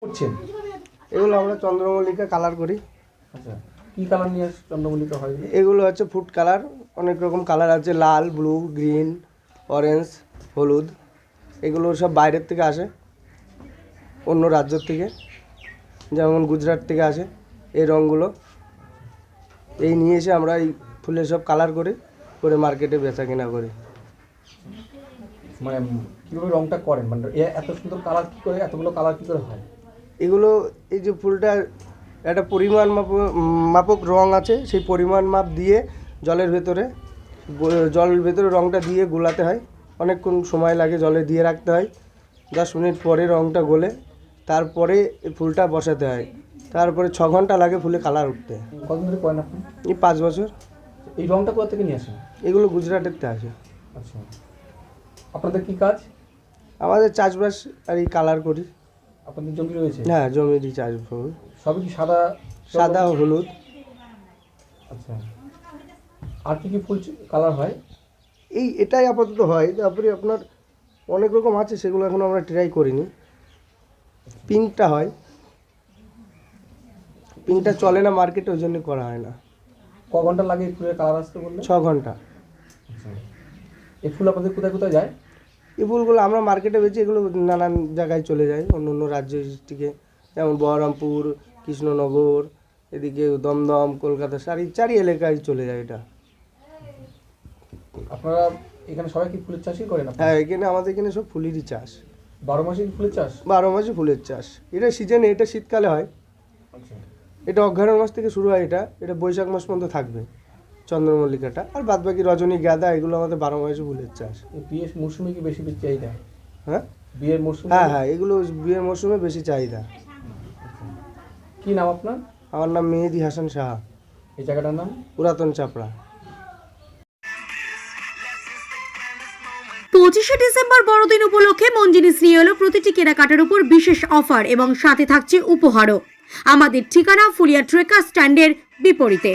করছেন? এগুলো আমরা চন্দ্রমল্লিকা কালার করি। আচ্ছা, কি কালার নিয়ে চন্দ্রমল্লিকা হয়? এগুলো হচ্ছে ফুড কালার, অনেক রকম কালার আছে, লাল, ব্লু, গ্রিন, অরেঞ্জ, হলুদ। এগুলো সব বাইরের থেকে আসে, অন্য রাজ্যের থেকে, যেমন গুজরাট থেকে আসে এই রঙগুলো। এই নিয়ে এসে আমরা এই ফুলের সব কালার করে মার্কেটে বেচা কেনা করি। মানে কীভাবে রংটা করেন? মানে এত সুন্দর কালার কী করে, এতগুলো কালার কী করে হয়? এগুলো এই যে ফুলটা একটা পরিমাণ মাপক রং আছে, সেই পরিমাণ মাপ দিয়ে জলের ভেতরে রংটা দিয়ে গোলাতে হয়। অনেকক্ষণ সময় লাগে, জলে দিয়ে রাখতে হয়। 10 মিনিট পরে রংটা গলে তারপরে ফুলটা বসাতে হয়। তারপরে 6 ঘন্টা লাগে ফুলে কালার উঠতে। কতদিন ধরে করেন আপনি? এই 5 বছর। এই রংটা কোথা থেকে নিয়ে আসেন? এগুলো গুজরাটের থেকে আসে। আচ্ছা, আপনাদের কি কাজ? আমাদের চাষবাস আর এই কালার করি। আপনাদের জমি রয়েছে? হ্যাঁ, জমিরই চাষবাস। সবই কি সাদা? সাদা ও হলুদ। আচ্ছা, আর কি কি ফুল কালার হয়? এটাই আপাতত হয়। তারপরে আপনার অনেক রকম আছে, সেগুলো এখন আমরা ট্রাই করিনি। পিঙ্কটা হয়, পিঙ্কটা চলে না মার্কেটে, ওই জন্য করা হয় না। ক ঘন্টা লাগে এই ফুলের কালার আসতে বললে? 6 ঘন্টা। আচ্ছা, এই ফুল আপনাদের কোথায় কোথায় যায়? এই ফুলগুলো আমরা মার্কেটে বেচি, এগুলো নানান জায়গায় চলে যায়, অন্য অন্য রাজ্য ডিস্ট্রিক্টে, যেমন বহরমপুর, কৃষ্ণনগর, এদিকে দমদম, কলকাতা, চারি এলাকায় চলে যায় এটা। আপনারা এখানে সবাই কি ফুলের চাষই করেন? হ্যাঁ, আমাদের এখানে সব ফুলেরই চাষ। 12 মাসে কি ফুলের চাষ? 12 মাসে ফুলের চাষ। এটা সিজনে, এটা শীতকালে হয়। আচ্ছা, এটা অগ্রহায়ণ মাস থেকে শুরু হয়। এটা বৈশাখ মাস পর্যন্ত থাকবে চন্দ্রমল্লিকাটা। আর বাদবাকি রজনী, গাঁদা, এগুলো আমাদের 12 মাসে ফুলের চাষ। বিয়ের মৌসুমে কি বেশি চাহিদা? হ্যাঁ, বিয়ের মৌসুমে? হ্যাঁ, এগুলো বিয়ের মৌসুমে বেশি চাহিদা। কি নাম আপনার? আমার নাম মেহেদি হাসান সাহা। এই জায়গাটার নাম? পুরাতন চাপড়া। 25শে ডিসেম্বর বড়দিন উপলক্ষে মঞ্জিনিস নিয়ে এলো প্রতিটি কেনাকাটার উপর বিশেষ অফার এবং সাথে থাকছে উপহারও। আমাদের ঠিকানা ফুলিয়া ট্রেকার স্ট্যান্ডের বিপরীতে।